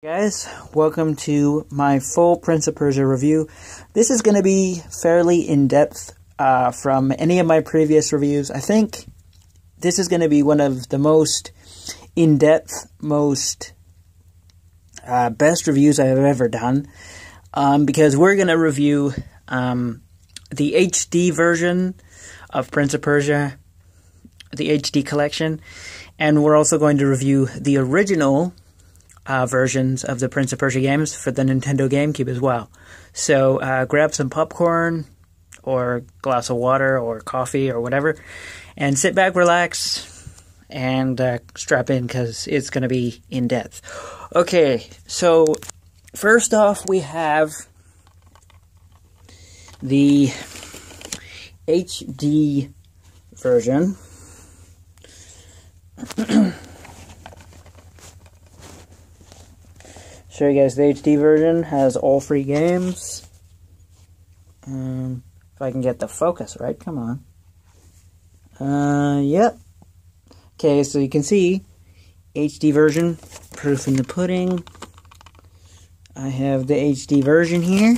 Guys, welcome to my full Prince of Persia review. This is going to be fairly in-depth from any of my previous reviews. I think this is going to be one of the most in-depth, most best reviews I have ever done, because we're going to review the HD version of Prince of Persia, the HD collection, and we're also going to review the original versions of the Prince of Persia games for the Nintendo GameCube as well. So grab some popcorn or a glass of water or coffee or whatever and sit back, relax, and strap in because it's going to be in-depth. Okay, so first off we have the HD version. Show you guys the HD version has all free games. If I can get the focus right, come on. Yep. Okay, so you can see HD version, proof in the pudding. I have the HD version here.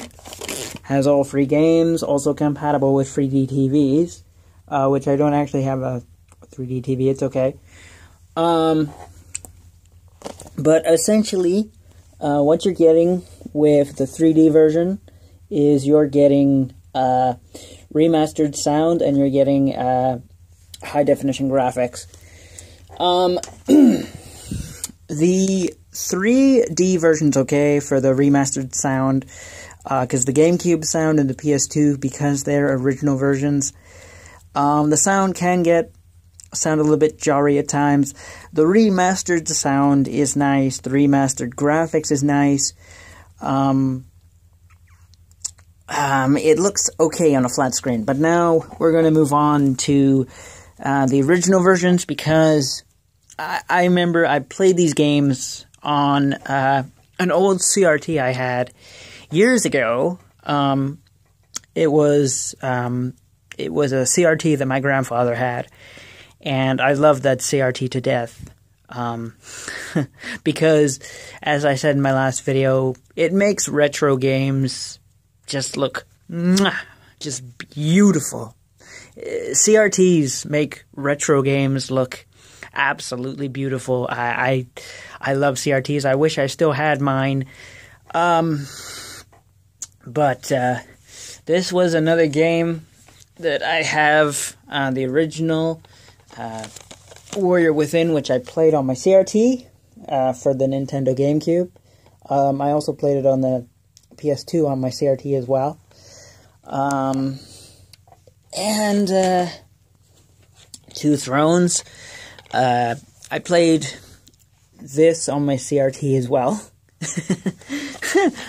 Has all free games, also compatible with 3D TVs, which I don't actually have a 3D TV. It's okay. But essentially, what you're getting with the 3D version is you're getting remastered sound and you're getting high definition graphics. The 3D version's okay for the remastered sound, because the GameCube sound and the PS2, because they're original versions, the sound can sound a little bit jarry at times. The remastered sound is nice. The remastered graphics is nice. It looks okay on a flat screen. But now we're going to move on to the original versions, because I remember I played these games on an old CRT I had years ago. It was a CRT that my grandfather had. And I love that CRT to death, because, as I said in my last video, it makes retro games just look just beautiful. CRTs make retro games look absolutely beautiful. I love CRTs. I wish I still had mine. But this was another game that I have, the original Warrior Within, which I played on my CRT for the Nintendo GameCube. I also played it on the PS2 on my CRT as well. And Two Thrones. I played this on my CRT as well.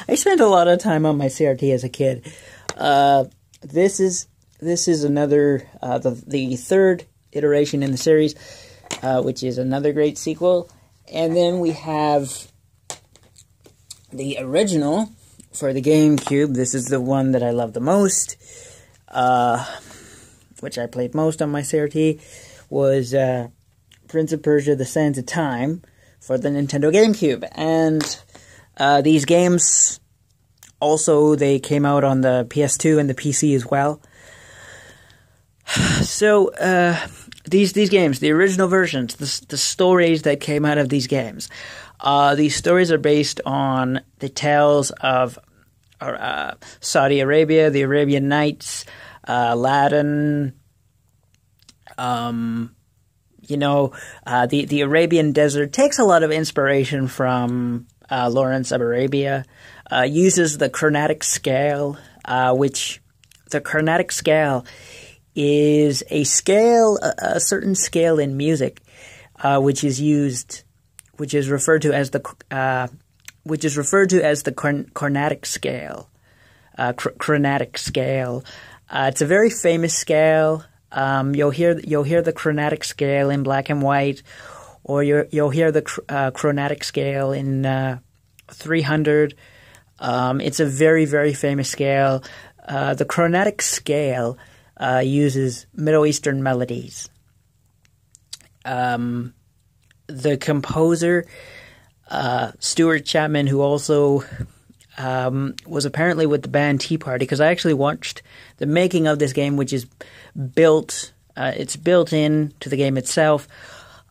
I spent a lot of time on my CRT as a kid. This is another the third iteration in the series, which is another great sequel. And then we have the original for the GameCube. This is the one that I love the most, which I played most on my CRT, was Prince of Persia: The Sands of Time for the Nintendo GameCube. And these games also, they came out on the PS2 and the PC as well. So, these games, the original versions, the stories that came out of these games, these stories are based on the tales of Saudi Arabia, the Arabian Nights, Aladdin, the Arabian Desert. Takes a lot of inspiration from Lawrence of Arabia, uses the chromatic scale, which the chromatic scale is a certain scale in music, which is referred to as the chromatic scale. Chromatic scale. It's a very famous scale. You'll hear the chromatic scale in black and white, or you'll hear the chromatic scale in 300. It's a very, very famous scale. The chromatic scale uses Middle Eastern melodies. The composer Stuart Chapman, who also was apparently with the band Tea Party, because I actually watched the making of this game, which is built. It's built in to the game itself.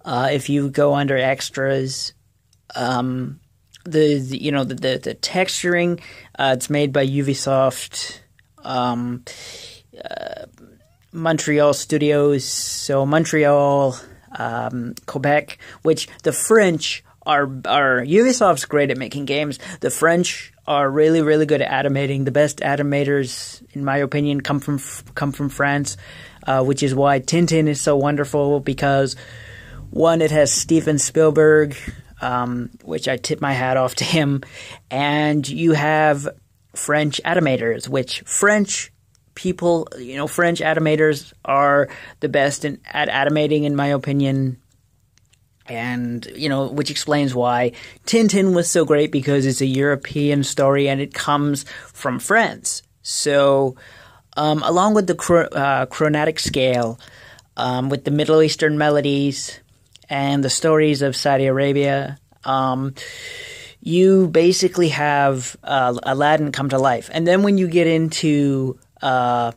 If you go under extras, the texturing, it's made by Ubisoft Montreal Studios. So Montreal, Quebec, which the French are Ubisoft's great at making games. The French are really, really good at animating. The best animators, in my opinion, come from France, which is why Tintin is so wonderful, because one, it has Steven Spielberg, which I tip my hat off to him, and you have French animators, which French people, French animators are the best at animating, in my opinion. And, which explains why Tintin was so great, because it's a European story and it comes from France. So, along with the chromatic scale, with the Middle Eastern melodies and the stories of Saudi Arabia, you basically have Aladdin come to life. And then when you get into The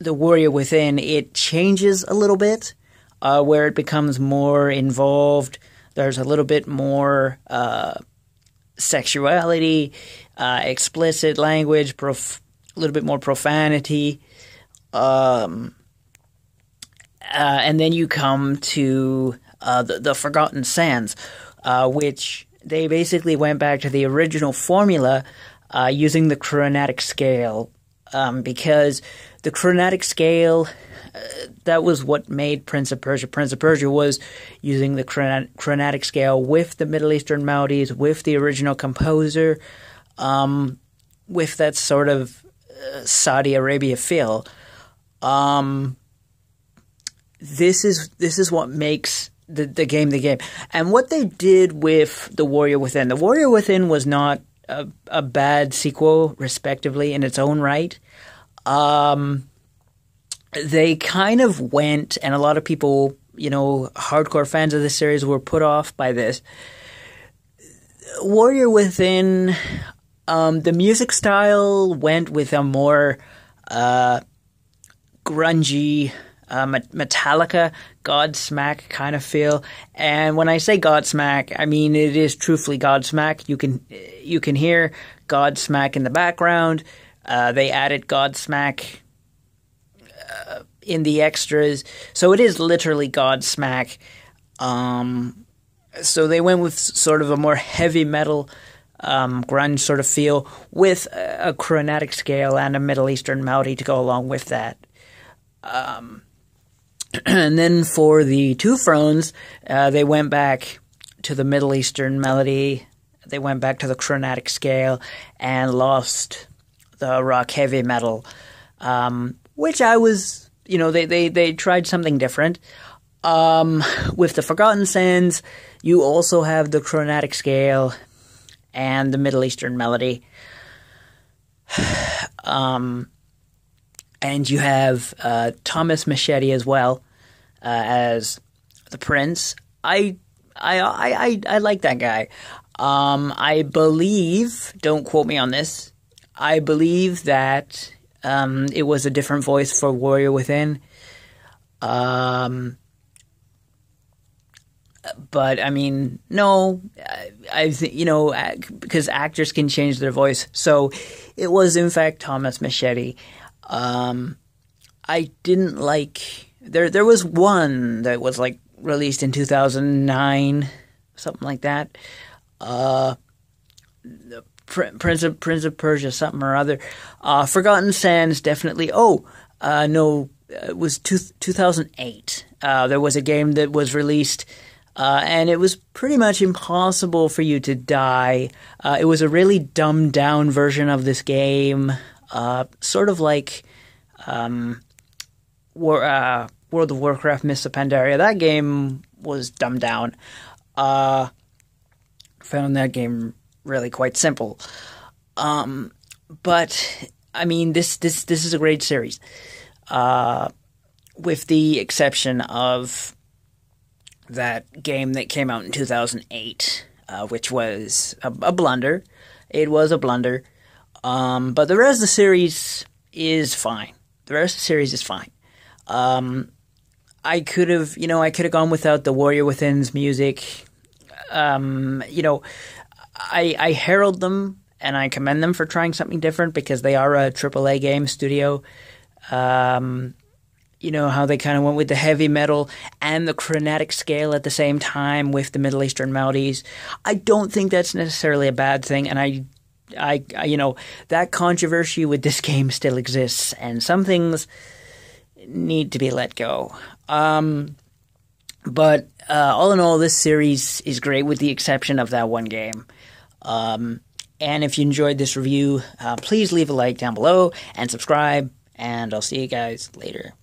Warrior Within, it changes a little bit. Where it becomes more involved. There's a little bit more sexuality, explicit language, a little bit more profanity. And then you come to the Forgotten Sands, which they basically went back to the original formula using the chromatic scale, because the chromatic scale... that was what made Prince of Persia. Prince of Persia was using the chromatic scale with the Middle Eastern melodies, with the original composer, with that sort of Saudi Arabia feel. This is what makes the game the game. And what they did with The Warrior Within. The Warrior Within was not a bad sequel, respectively, in its own right. They kind of went, and a lot of people, hardcore fans of this series were put off by this. Warrior Within, the music style went with a more grungy, Metallica, Godsmack kind of feel. And when I say Godsmack, I mean it is truthfully Godsmack. You can hear Godsmack in the background. They added Godsmack in the extras, so it is literally Godsmack. So they went with sort of a more heavy metal, grunge sort of feel, with a chromatic scale and a Middle Eastern melody to go along with that. And then for the Two Thrones, they went back to the Middle Eastern melody. They went back to the chromatic scale and lost the rock heavy metal, which I was. They tried something different. With the Forgotten Sands, you also have the chromatic scale and the Middle Eastern melody. And you have Thomas Machete as well as the Prince. I like that guy. I believe, don't quote me on this, I believe that it was a different voice for Warrior Within. But I mean, no, I think, because actors can change their voice. So it was in fact Thomas Machete. I didn't like, there was one that was like released in 2009, something like that. Prince of Persia, something or other. Forgotten Sands, definitely. No, it was 2008. There was a game that was released, and it was pretty much impossible for you to die. It was a really dumbed down version of this game, sort of like World of Warcraft Mists of Pandaria. That game was dumbed down. Found that game really quite simple. But I mean, this is a great series. With the exception of that game that came out in 2008. which was a blunder. It was a blunder. But the rest of the series is fine. I could have gone without the Warrior Within's music. I herald them and I commend them for trying something different because they are a AAA game studio. How they kind of went with the heavy metal and the chromatic scale at the same time with the Middle Eastern melodies. I don't think that's necessarily a bad thing, and I that controversy with this game still exists, and some things need to be let go. But all in all, this series is great with the exception of that one game. And if you enjoyed this review, please leave a like down below and subscribe, and I'll see you guys later.